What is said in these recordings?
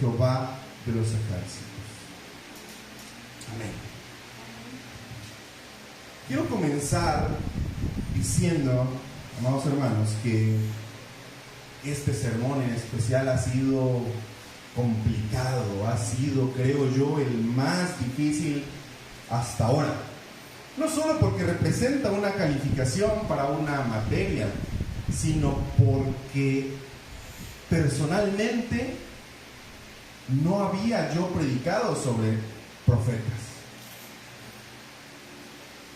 Jehová de los ejércitos. Amén. Quiero comenzar diciendo, amados hermanos, que este sermón en especial ha sido complicado, ha sido, creo yo, el más difícil hasta ahora. No solo porque representa una calificación para una materia, sino porque personalmente no había yo predicado sobre profetas.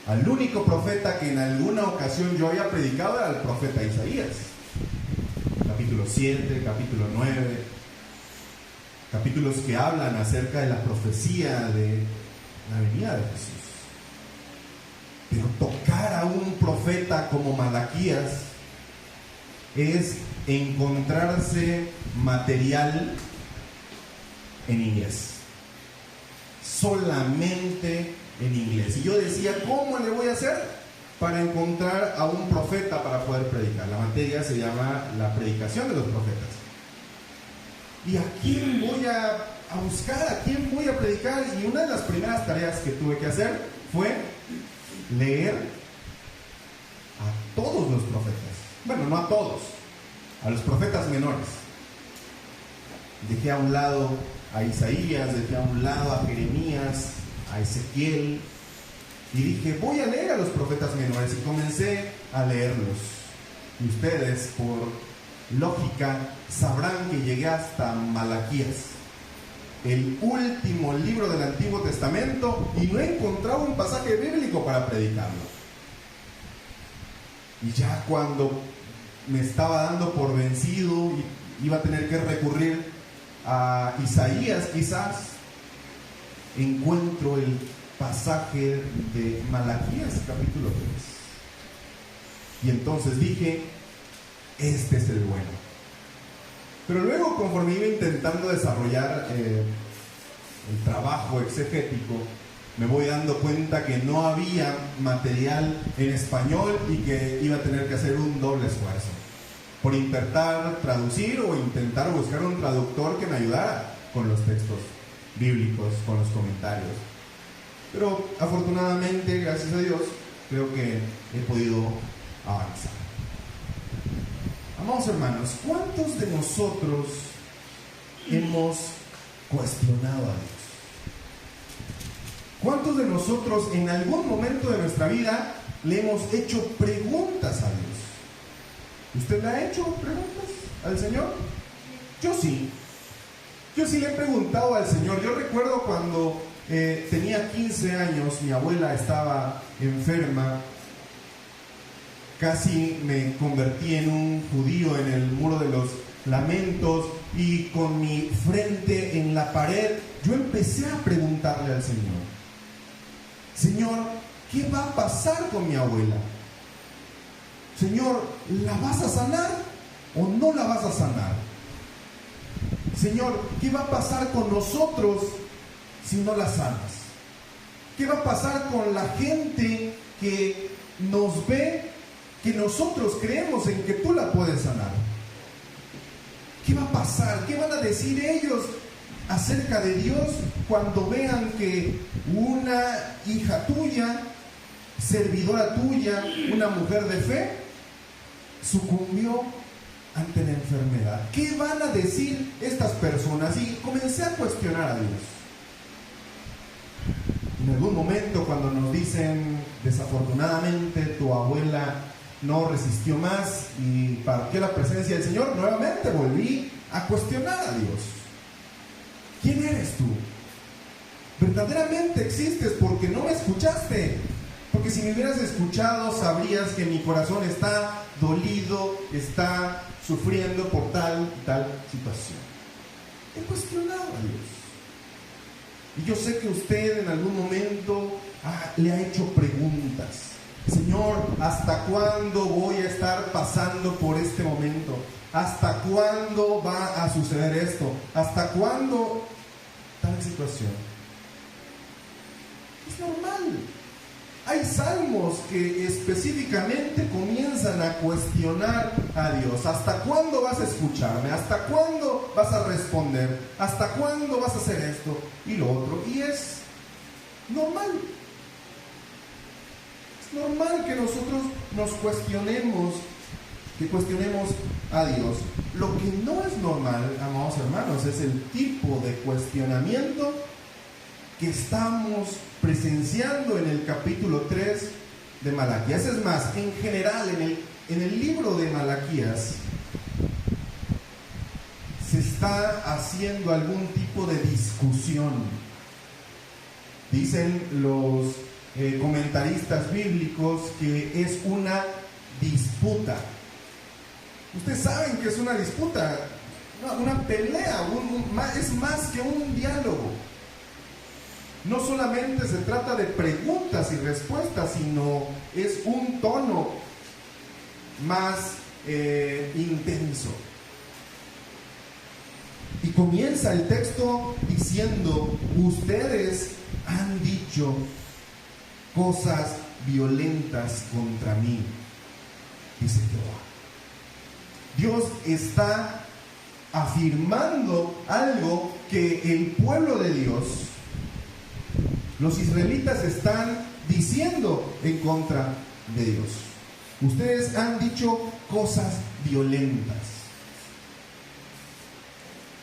Al único profeta que en alguna ocasión yo había predicado era el profeta Isaías. Capítulo 7, capítulo 9, capítulos que hablan acerca de la profecía de la venida de Jesús. Pero tocar a un profeta como Malaquías es encontrarse material en inglés, solamente en inglés. Y yo decía, ¿cómo le voy a hacer para encontrar a un profeta para poder predicar? La materia se llama la predicación de los profetas. ¿Y a quién voy a buscar? ¿A quién voy a predicar? Y una de las primeras tareas que tuve que hacer fue leer a todos los profetas. Bueno, no a todos, a los profetas menores. Dejé a un lado a Isaías, dejé a un lado a Jeremías, a Ezequiel, y dije, voy a leer a los profetas menores, y comencé a leerlos. Y ustedes, por lógica, sabrán que llegué hasta Malaquías, el último libro del Antiguo Testamento, y no encontraba un pasaje bíblico para predicarlo. Y ya cuando me estaba dando por vencido y iba a tener que recurrir a Isaías, quizás encuentro el pasaje de Malaquías capítulo 3. Y entonces dije, este es el bueno. Pero luego, conforme iba intentando desarrollar el trabajo exegético, me voy dando cuenta que no había material en español y que iba a tener que hacer un doble esfuerzo por intentar traducir o intentar buscar un traductor que me ayudara con los textos bíblicos, con los comentarios. Pero afortunadamente, gracias a Dios, creo que he podido avanzar. Amados hermanos, ¿cuántos de nosotros hemos cuestionado a Dios? ¿Cuántos de nosotros en algún momento de nuestra vida le hemos hecho preguntas a Dios? ¿Usted le ha hecho preguntas al Señor? Yo sí. Yo sí le he preguntado al Señor. Yo recuerdo cuando tenía 15 años, mi abuela estaba enferma. Casi me convertí en un judío en el muro de los lamentos, y con mi frente en la pared, yo empecé a preguntarle al Señor: Señor, ¿qué va a pasar con mi abuela? Señor, ¿la vas a sanar o no la vas a sanar? Señor, ¿qué va a pasar con nosotros si no la sanas? ¿Qué va a pasar con la gente que nos ve, que nosotros creemos en que tú la puedes sanar? ¿Qué va a pasar? ¿Qué van a decir ellos acerca de Dios cuando vean que una hija tuya, servidora tuya, una mujer de fe, sucumbió ante la enfermedad? ¿Qué van a decir estas personas? Y comencé a cuestionar a Dios. En algún momento, cuando nos dicen, desafortunadamente tu abuela no resistió más y partió la presencia del Señor, nuevamente volví a cuestionar a Dios. ¿Quién eres tú? ¿Verdaderamente existes? Porque no me escuchaste. Porque si me hubieras escuchado, sabrías que mi corazón está dolido, está sufriendo por tal y tal situación. He cuestionado a Dios. Y yo sé que usted en algún momento le ha hecho preguntas. Señor, ¿hasta cuándo voy a estar pasando por este momento? ¿Hasta cuándo va a suceder esto? ¿Hasta cuándo tal situación? Es normal. Hay salmos que específicamente comienzan a cuestionar a Dios. ¿Hasta cuándo vas a escucharme? ¿Hasta cuándo vas a responder? ¿Hasta cuándo vas a hacer esto y lo otro? Y es normal. Es normal que nosotros nos cuestionemos, a Dios. Lo que no es normal, amados hermanos, es el tipo de cuestionamiento que estamos presenciando en el capítulo 3 de Malaquías. Es más, en general, en el libro de Malaquías se está haciendo algún tipo de discusión. Dicen los comentaristas bíblicos que es una disputa. Ustedes saben que es una disputa, una pelea, es más que un diálogo. No solamente se trata de preguntas y respuestas, sino es un tono más intenso. Y comienza el texto diciendo: ustedes han dicho cosas violentas contra mí, dice Jehová. Dios está afirmando algo que el pueblo de Dios, los israelitas, están diciendo en contra de Dios. Ustedes han dicho cosas violentas.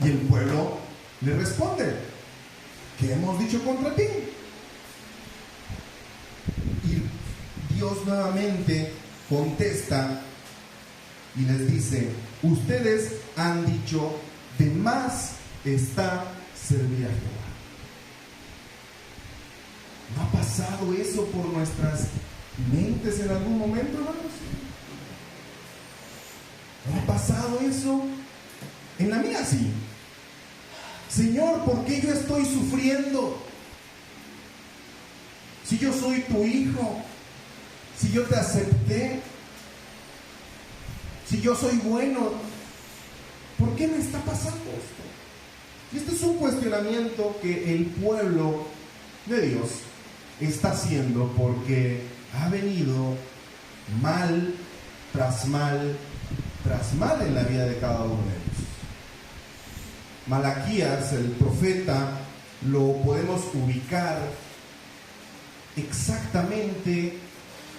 Y el pueblo le responde: ¿qué hemos dicho contra ti? Y Dios nuevamente contesta y les dice: ustedes han dicho, de más está servir a Jehová. ¿No ha pasado eso por nuestras mentes en algún momento, hermanos? ¿No ha pasado eso? En la mía sí. Señor, ¿por qué yo estoy sufriendo? Si yo soy tu hijo, si yo te acepté, si yo soy bueno, ¿por qué me está pasando esto? Y este es un cuestionamiento que el pueblo de Dios está haciendo, porque ha venido mal tras mal tras mal en la vida de cada uno de ellos. Malaquías, el profeta, lo podemos ubicar exactamente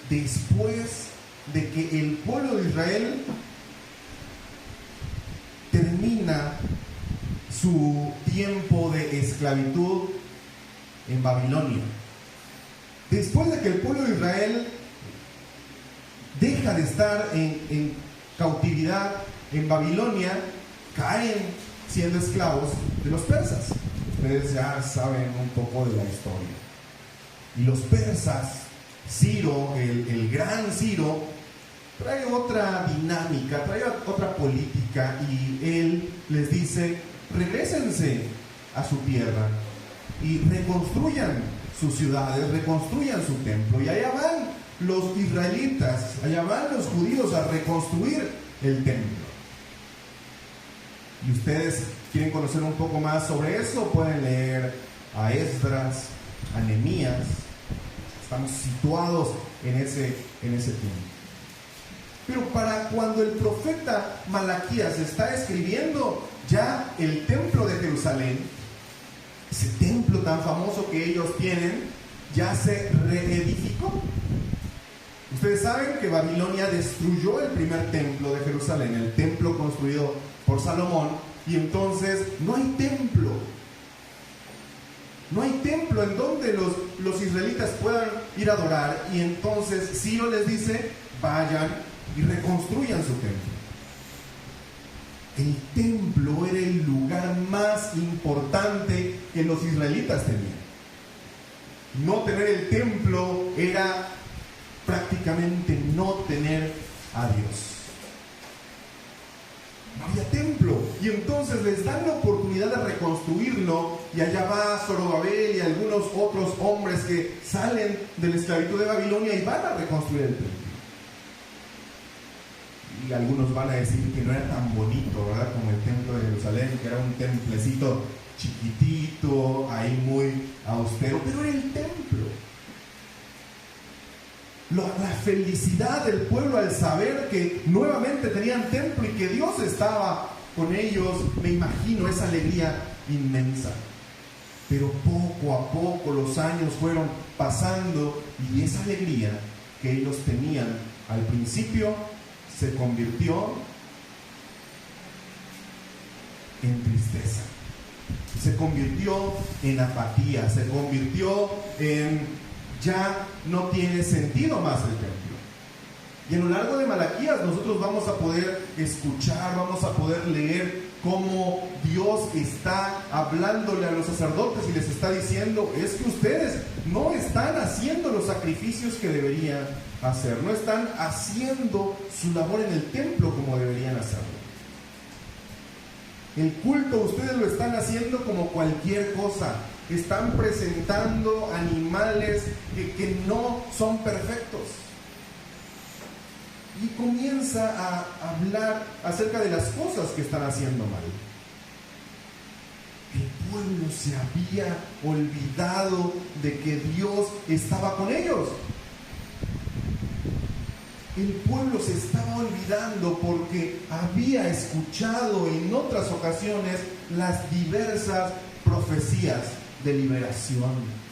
después de que el pueblo de Israel termina su tiempo de esclavitud en Babilonia. Después de que el pueblo de Israel deja de estar en cautividad en Babilonia, caen siendo esclavos de los persas. Ustedes ya saben un poco de la historia. Y los persas, Ciro, el gran Ciro, trae otra dinámica, trae otra política, y él les dice: regrésense a su tierra y reconstruyan sus ciudades, reconstruyan su templo. Y allá van los israelitas, allá van los judíos a reconstruir el templo. Y ustedes quieren conocer un poco más sobre eso, pueden leer a Esdras, a Nehemías. Estamos situados en ese tiempo. Pero para cuando el profeta Malaquías está escribiendo ya el templo de Jerusalén, ese templo tan famoso que ellos tienen, ya se reedificó. Ustedes saben que Babilonia destruyó el primer templo de Jerusalén, el templo construido por Salomón, y entonces no hay templo. No hay templo en donde los israelitas puedan ir a adorar, y entonces Ciro les dice: vayan y reconstruyan su templo. El templo era el lugar más importante que los israelitas tenían. No tener el templo era prácticamente no tener a Dios. No había templo, y entonces les dan la oportunidad de reconstruirlo, y allá va Zorobabel y algunos otros hombres que salen de la esclavitud de Babilonia y van a reconstruir el templo. Y algunos van a decir que no era tan bonito, ¿verdad?, como el templo de Jerusalén, que era un templecito chiquitito, ahí muy austero, pero era el templo. la felicidad del pueblo al saber que nuevamente tenían templo y que Dios estaba con ellos, me imagino esa alegría inmensa. Pero poco a poco los años fueron pasando y esa alegría que ellos tenían al principio se convirtió en tristeza, se convirtió en apatía, se convirtió en ya no tiene sentido más el templo. Y a lo largo de Malaquías nosotros vamos a poder escuchar, vamos a poder leer cómo Dios está hablándole a los sacerdotes y les está diciendo: es que ustedes no están haciendo los sacrificios que deberían hacer, no están haciendo su labor en el templo como deberían hacerlo. El culto ustedes lo están haciendo como cualquier cosa, están presentando animales que no son perfectos. Y comienza a hablar acerca de las cosas que están haciendo mal. El pueblo se había olvidado de que Dios estaba con ellos. El pueblo se estaba olvidando porque había escuchado en otras ocasiones las diversas profecías de liberación.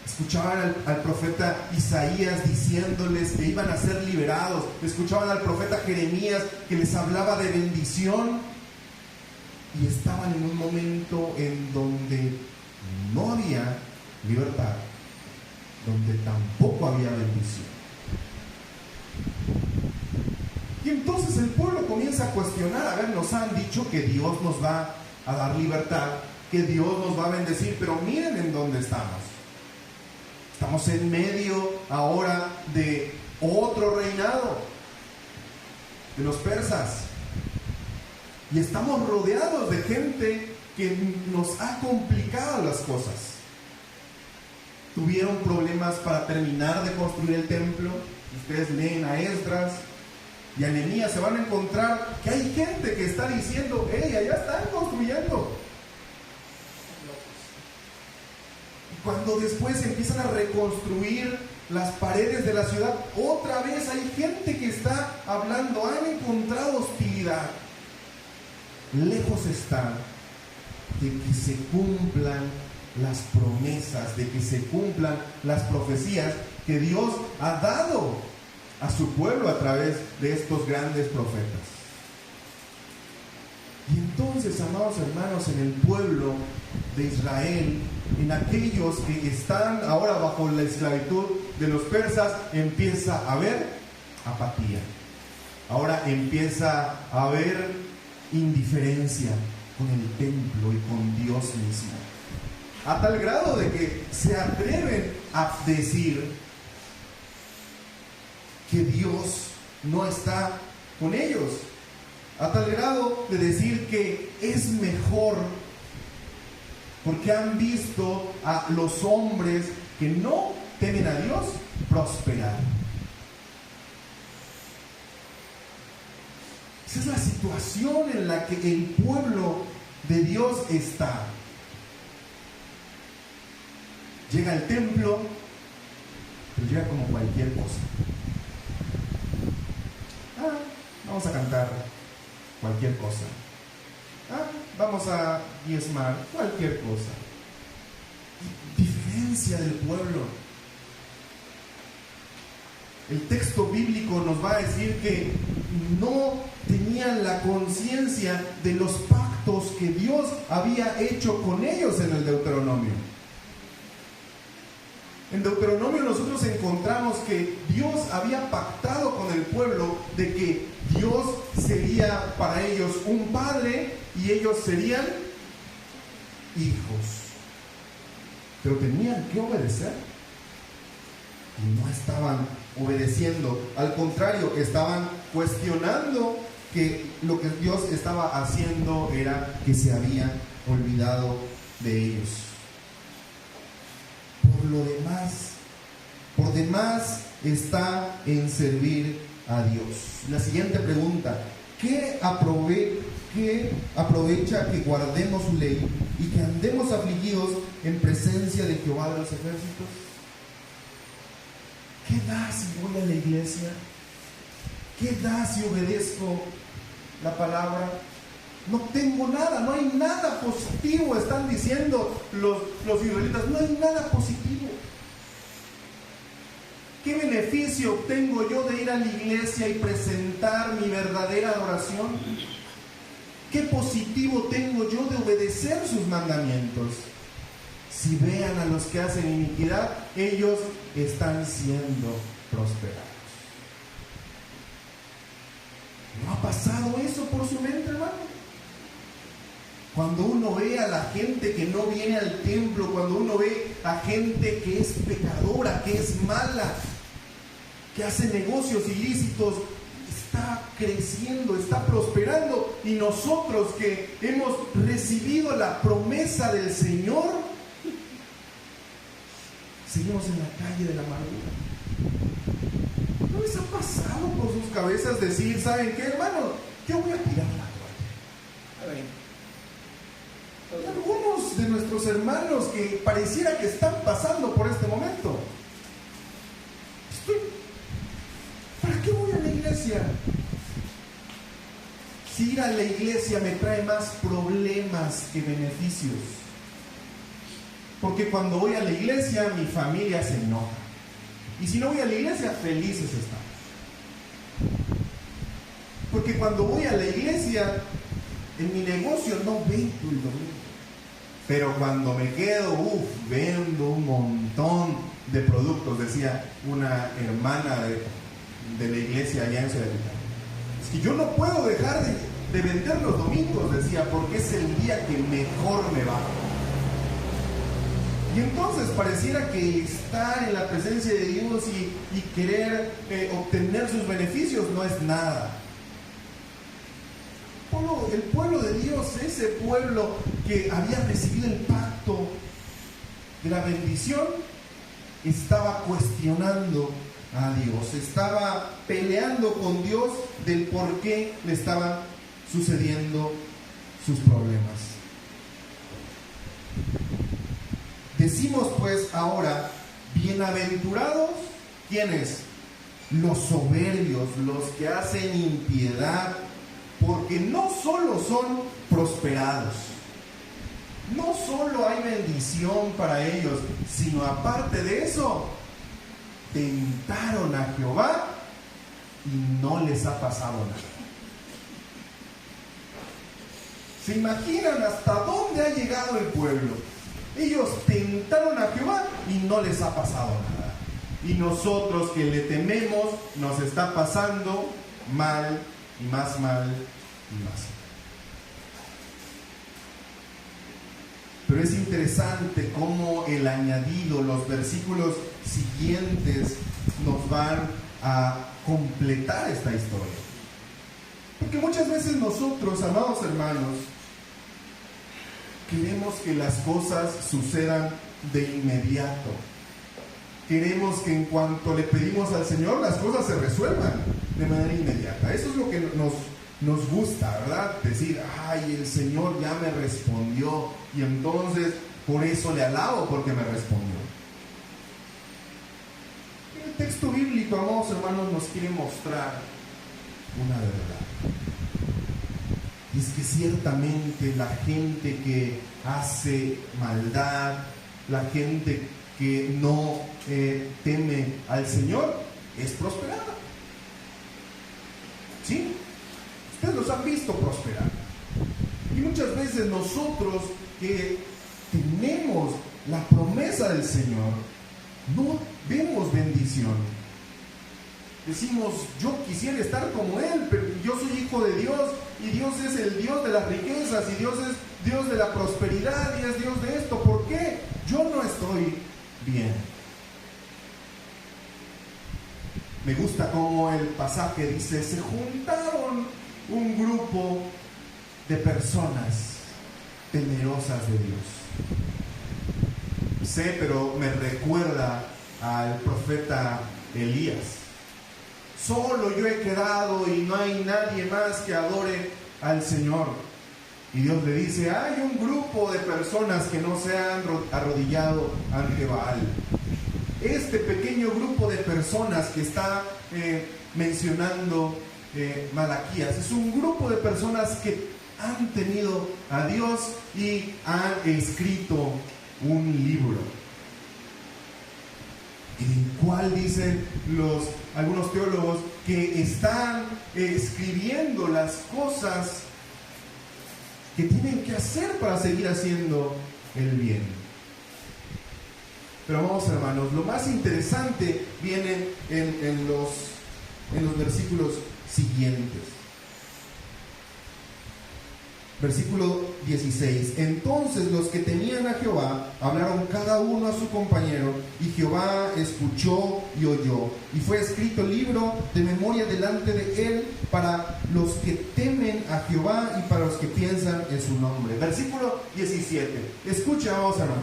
Escuchaban al profeta Isaías diciéndoles que iban a ser liberados. Escuchaban al profeta Jeremías que les hablaba de bendición. Y estaban en un momento en donde no había libertad, donde tampoco había bendición. Y entonces el pueblo comienza a cuestionar: a ver, nos han dicho que Dios nos va a dar libertad, que Dios nos va a bendecir, pero miren en dónde estamos. Estamos en medio ahora de otro reinado, de los persas. Y estamos rodeados de gente que nos ha complicado las cosas. Tuvieron problemas para terminar de construir el templo. Ustedes leen a Esdras y a Nehemías, se van a encontrar que hay gente que está diciendo: ¡hey, allá están construyendo! Cuando después empiezan a reconstruir las paredes de la ciudad, otra vez hay gente que está hablando: han encontrado hostilidad. Lejos está de que se cumplan las promesas, de que se cumplan las profecías que Dios ha dado a su pueblo a través de estos grandes profetas. Y entonces, amados hermanos, en el pueblo de Israel, en aquellos que están ahora bajo la esclavitud de los persas, empieza a haber apatía. Ahora empieza a haber indiferencia con el templo y con Dios mismo. A tal grado de que se atreven a decir que Dios no está con ellos. A tal grado de decir que es mejor, porque han visto a los hombres que no temen a Dios prosperar. Esa es la situación en la que el pueblo de Dios está. Llega al templo, pero llega como cualquier cosa. Vamos a cantar cualquier cosa. Vamos a diezmar cualquier cosa. Diferencia del pueblo. El texto bíblico nos va a decir que no tenían la conciencia de los pactos que Dios había hecho con ellos en el Deuteronomio. En Deuteronomio nosotros encontramos que Dios había pactado con el pueblo de que Dios sería para ellos un padre y ellos serían hijos. Pero tenían que obedecer. Y no estaban obedeciendo. Al contrario, estaban cuestionando que lo que Dios estaba haciendo era que se habían olvidado de ellos. Por demás está en servir a Dios. La siguiente pregunta: ¿qué aprovecha que guardemos su ley y que andemos afligidos en presencia de Jehová de los ejércitos? ¿qué da si voy a la iglesia? ¿Qué da si obedezco la palabra? No tengo nada, no hay nada positivo, están diciendo los israelitas, no hay nada positivo. ¿Qué beneficio obtengo yo de ir a la iglesia y presentar mi verdadera adoración? ¿Qué positivo tengo yo de obedecer sus mandamientos? Si vean a los que hacen iniquidad, ellos están siendo prosperados. ¿No ha pasado eso por su mente, hermano? Cuando uno ve a la gente que no viene al templo, cuando uno ve a gente que es pecadora, que es mala, que hace negocios ilícitos, está creciendo, está prosperando, y nosotros que hemos recibido la promesa del Señor, seguimos en la calle de la amargura. ¿No les ha pasado por sus cabezas decir, ¿saben qué, hermano? Yo voy a tirar la toalla? Algunos de nuestros hermanos que pareciera que están pasando por este momento. ¿Para qué voy a la iglesia? Si ir a la iglesia me trae más problemas que beneficios. Porque cuando voy a la iglesia, mi familia se enoja. Y si no voy a la iglesia, felices están. Porque cuando voy a la iglesia, en mi negocio no vendo el domingo. Pero cuando me quedo, vendo un montón de productos. Decía una hermana de la iglesia allá en Ciudad. Es que yo no puedo dejar de vender los domingos, decía, porque es el día que mejor me va. Y entonces pareciera que estar en la presencia de Dios y querer obtener sus beneficios no es nada. El pueblo de Dios, ese pueblo que había recibido el pacto de la bendición, estaba cuestionando a Dios, estaba peleando con Dios del por qué le estaban sucediendo sus problemas. Decimos pues ahora, bienaventurados, ¿quiénes? Los soberbios, los que hacen impiedad, porque no solo son prosperados, no solo hay bendición para ellos, sino aparte de eso, tentaron a Jehová y no les ha pasado nada. ¿Se imaginan hasta dónde ha llegado el pueblo? Ellos tentaron a Jehová y no les ha pasado nada. Y nosotros que le tememos, nos está pasando mal y más mal y más. Pero es interesante cómo el añadido, los versículos siguientes nos van a completar esta historia. Porque muchas veces nosotros, amados hermanos, queremos que las cosas sucedan de inmediato. Queremos que en cuanto le pedimos al Señor, las cosas se resuelvan de manera inmediata. Eso es lo que nos gusta, ¿verdad? Decir, ay, el Señor ya me respondió y entonces por eso le alabo porque me respondió. El texto bíblico, amados hermanos, nos quiere mostrar una verdad. Y es que ciertamente la gente que hace maldad, la gente que no teme al Señor, es prosperada. ¿Sí? Ustedes los han visto prosperar. Y muchas veces nosotros que tenemos la promesa del Señor, no vemos bendición. Decimos, yo quisiera estar como Él, pero yo soy hijo de Dios, y Dios es el Dios de las riquezas, y Dios es Dios de la prosperidad, y es Dios de esto. ¿Por qué? Yo no estoy bien. Me gusta cómo el pasaje dice, se juntaron un grupo de personas temerosas de Dios. Sé, pero me recuerda al profeta Elías. Solo yo he quedado y no hay nadie más que adore al Señor. Y Dios le dice, hay un grupo de personas que no se han arrodillado ante Baal. este pequeño grupo de personas que está mencionando Malaquías es un grupo de personas que han tenido a Dios y han escrito un libro, en el cual dicen algunos teólogos que están escribiendo las cosas que tienen que hacer para seguir haciendo el bien. Pero vamos, hermanos, lo más interesante viene en los versículos siguientes. Versículo 16. Entonces los que tenían a Jehová hablaron cada uno a su compañero, y Jehová escuchó y oyó, y fue escrito libro de memoria delante de él para los que temen a Jehová y para los que piensan en su nombre. Versículo 17. Escucha, vamos, hermanos.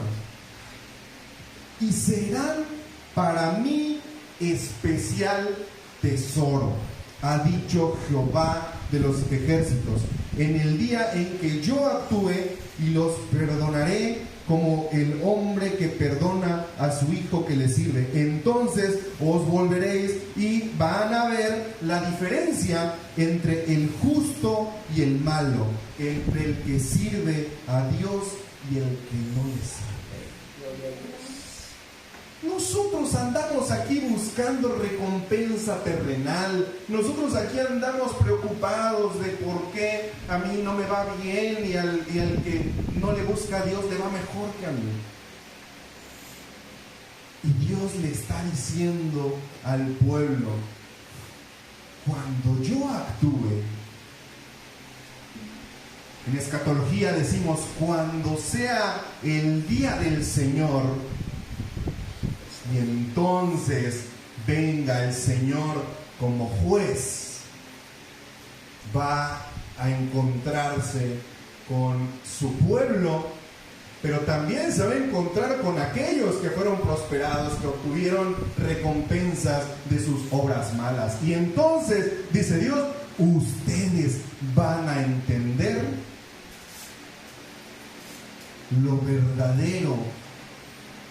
Y serán para mí especial tesoro, ha dicho Jehová de los ejércitos, en el día en que yo actúe, y los perdonaré como el hombre que perdona a su hijo que le sirve. Entonces os volveréis y van a ver la diferencia entre el justo y el malo, entre el que sirve a Dios y el que no le sirve. Nosotros andamos aquí buscando recompensa terrenal. Nosotros aquí andamos preocupados de por qué a mí no me va bien y al que no le busca a Dios le va mejor que a mí. Y Dios le está diciendo al pueblo: cuando yo actúe, en escatología decimos, cuando sea el día del Señor, y entonces venga el Señor como juez, va a encontrarse con su pueblo, pero también se va a encontrar con aquellos que fueron prosperados, que obtuvieron recompensas de sus obras malas. Y entonces, dice Dios, ustedes van a entender lo verdadero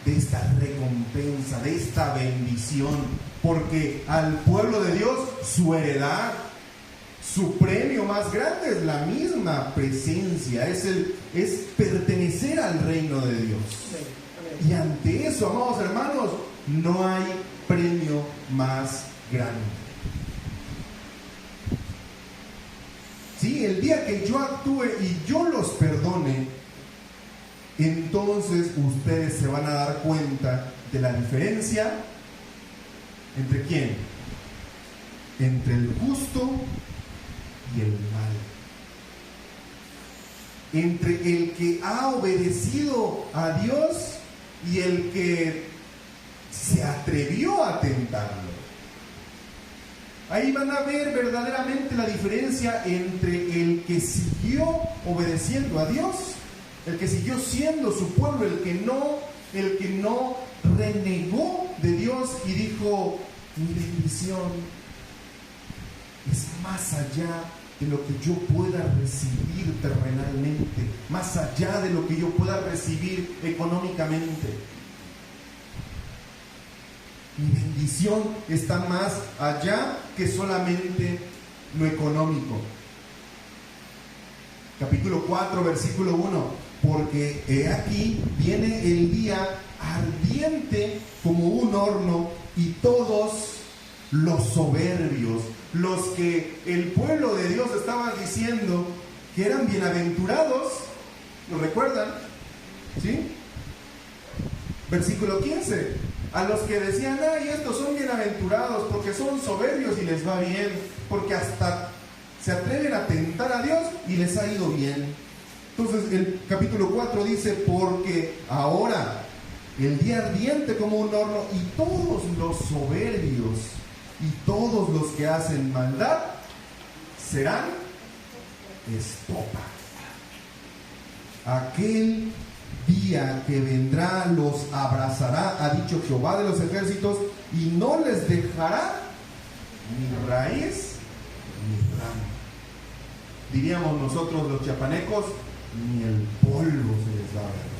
de esta recompensa, de esta bendición, porque al pueblo de Dios su heredad, su premio más grande es la misma presencia, es pertenecer al reino de Dios. Y ante eso, amados hermanos, no hay premio más grande. Sí, el día que yo actúe y yo los perdone, entonces ustedes se van a dar cuenta de la diferencia entre ¿quién? Entre el justo y el malo. Entre el que ha obedecido a Dios y el que se atrevió a tentarlo. Ahí van a ver verdaderamente la diferencia entre el que siguió obedeciendo a Dios, el que siguió siendo su pueblo, el que no renegó de Dios y dijo: mi bendición es más allá de lo que yo pueda recibir terrenalmente, más allá de lo que yo pueda recibir económicamente. Mi bendición está más allá que solamente lo económico. Capítulo 4, versículo 1. Porque he aquí viene el día ardiente como un horno, y todos los soberbios, los que el pueblo de Dios estaba diciendo que eran bienaventurados, ¿lo recuerdan? ¿Sí? Versículo 15. A los que decían: ay, estos son bienaventurados porque son soberbios y les va bien, porque hasta se atreven a tentar a Dios y les ha ido bien. Entonces el capítulo 4 dice: porque ahora el día ardiente como un horno, y todos los soberbios y todos los que hacen maldad serán estopa. Aquel día que vendrá los abrazará, ha dicho Jehová de los ejércitos, y no les dejará ni raíz ni rama. Diríamos nosotros los chiapanecos: ni el polvo se les va a ver.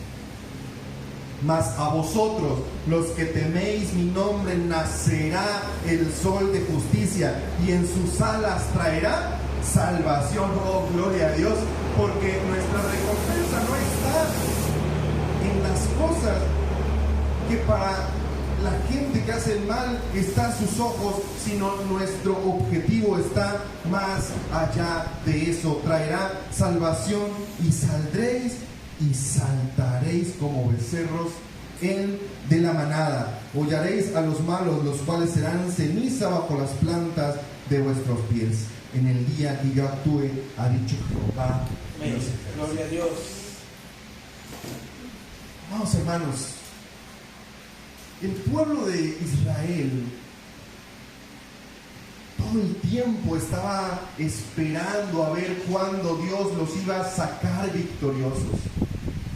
Mas a vosotros, los que teméis mi nombre, nacerá el sol de justicia, y en sus alas traerá salvación. Oh, gloria a Dios, porque nuestra recompensa no está en las cosas que para la gente que hace el mal está a sus ojos, sino nuestro objetivo está más allá de eso. Traerá salvación, y saldréis y saltaréis como becerros de la manada. Hollaréis a los malos, los cuales serán ceniza bajo las plantas de vuestros pies, en el día que yo actúe, ha dicho Jehová. Gloria a Dios. Vamos, hermanos, el pueblo de Israel todo el tiempo estaba esperando a ver cuándo Dios los iba a sacar victoriosos,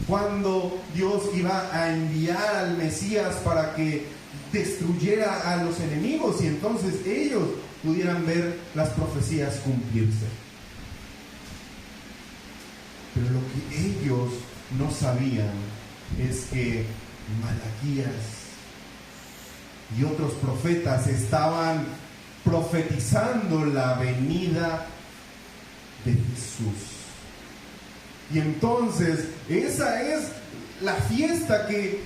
cuándo Dios iba a enviar al Mesías para que destruyera a los enemigos y entonces ellos pudieran ver las profecías cumplirse. Pero lo que ellos no sabían es que Malaquías y otros profetas estaban profetizando la venida de Jesús. Y entonces esa es la fiesta que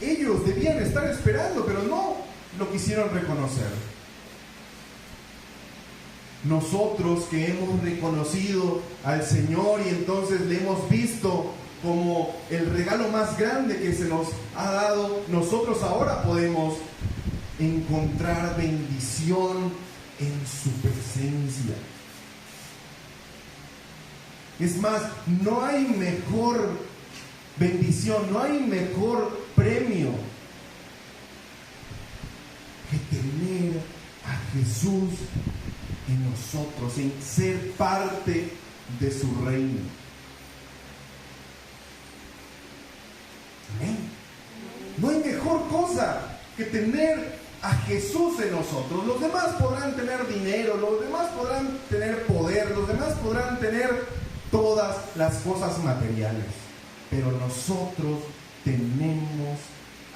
ellos debían estar esperando, pero no lo quisieron reconocer. Nosotros que hemos reconocido al Señor y entonces le hemos visto como el regalo más grande que se nos ha dado, nosotros ahora podemos encontrar bendición en su presencia. Es más, no hay mejor bendición, no hay mejor premio que tener a Jesús en nosotros, en ser parte de su reino. Amén. No hay mejor cosa que tener a Jesús en nosotros. Los demás podrán tener dinero, los demás podrán tener poder, los demás podrán tener todas las cosas materiales, pero nosotros tenemos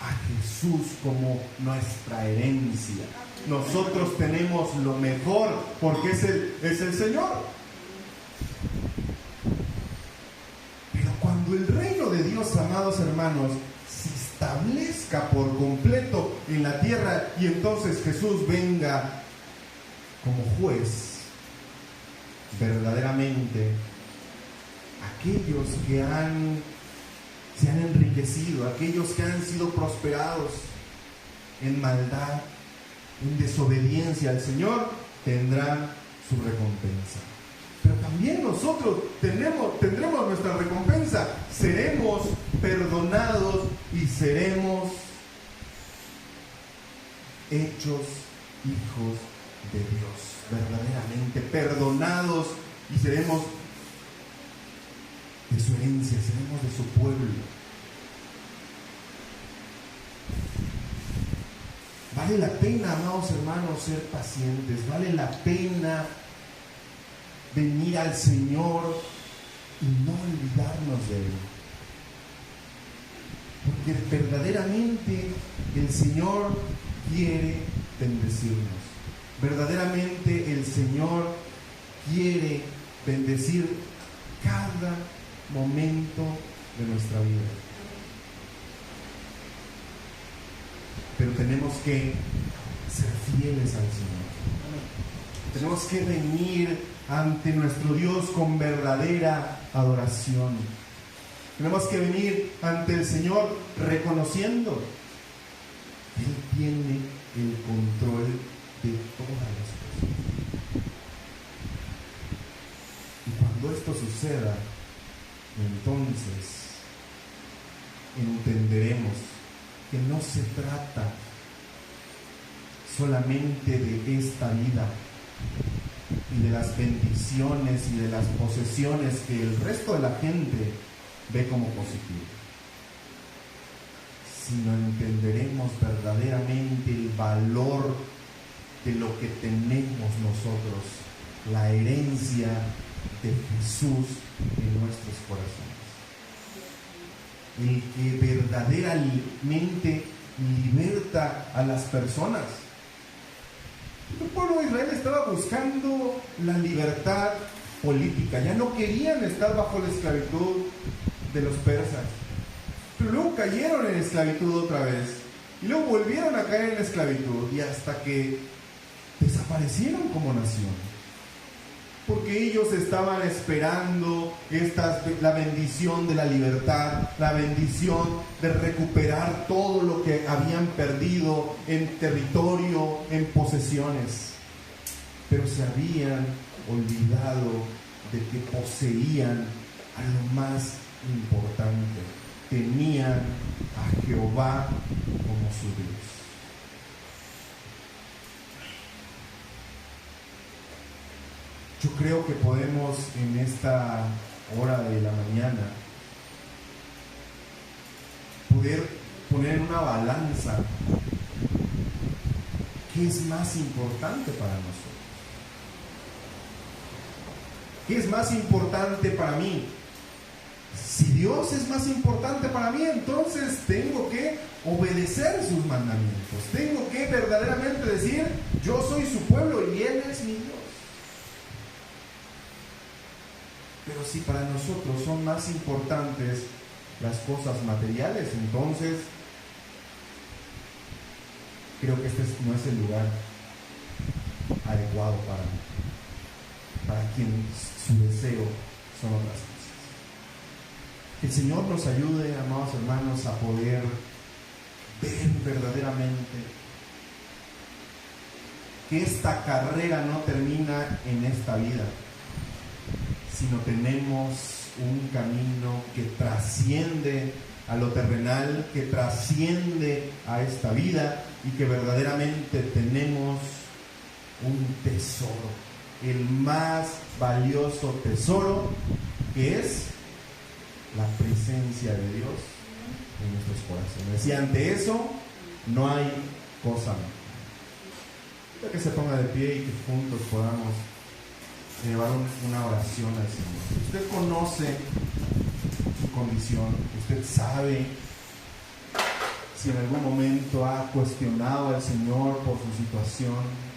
a Jesús como nuestra herencia. Nosotros tenemos lo mejor porque es el Señor. Pero cuando el reino de Dios, amados hermanos, se establezca por completo en la tierra y entonces Jesús venga como juez, verdaderamente aquellos que se han enriquecido, aquellos que han sido prosperados en maldad, en desobediencia al Señor, tendrán su recompensa. Pero también nosotros tendremos nuestra recompensa. Seremos perdonados y seremos hechos hijos de Dios, verdaderamente perdonados, y seremos de su herencia, seremos de su pueblo. Vale la pena, amados hermanos, ser pacientes. Vale la pena venir al Señor y no olvidarnos de Él. Porque verdaderamente el Señor quiere bendecirnos. Verdaderamente el Señor quiere bendecir cada momento de nuestra vida. Pero tenemos que ser fieles al Señor. Tenemos que venir ante nuestro Dios con verdadera adoración. Tenemos que venir ante el Señor reconociendo que Él tiene el control de todas las cosas. Y cuando esto suceda, entonces entenderemos que no se trata solamente de esta vida y de las bendiciones y de las posesiones que el resto de la gente ve como positivo, sino entenderemos verdaderamente el valor de lo que tenemos nosotros, la herencia de Jesús en nuestros corazones. el que verdaderamente liberta a las personas. El pueblo de Israel estaba buscando la libertad política, ya no querían estar bajo la esclavitud de los persas, pero luego cayeron en esclavitud otra vez, y luego volvieron a caer en la esclavitud, y hasta que desaparecieron como nación. Porque ellos estaban esperando la bendición de la libertad, la bendición de recuperar todo lo que habían perdido en territorio, en posesiones. Pero se habían olvidado de que poseían a lo más importante. Tenían a Jehová como su Dios. Yo creo que podemos en esta hora de la mañana poder poner en una balanza qué es más importante para nosotros. ¿Qué es más importante para mí? Si Dios es más importante para mí, entonces tengo que obedecer sus mandamientos. Tengo que verdaderamente decir, yo soy su pueblo y Él es mi Dios. Pero si para nosotros son más importantes las cosas materiales, entonces creo que este no es el lugar adecuado para quien su deseo son otras cosas. Que el Señor nos ayude, amados hermanos, a poder ver verdaderamente que esta carrera no termina en esta vida, sino tenemos un camino que trasciende a lo terrenal, que trasciende a esta vida, y que verdaderamente tenemos un tesoro, el más valioso tesoro, que es la presencia de Dios en nuestros corazones. Y ante eso no hay cosa mejor. Quiero que se ponga de pie y que juntos podamos llevar una oración al Señor. Usted conoce su condición, usted sabe si en algún momento ha cuestionado al Señor por su situación.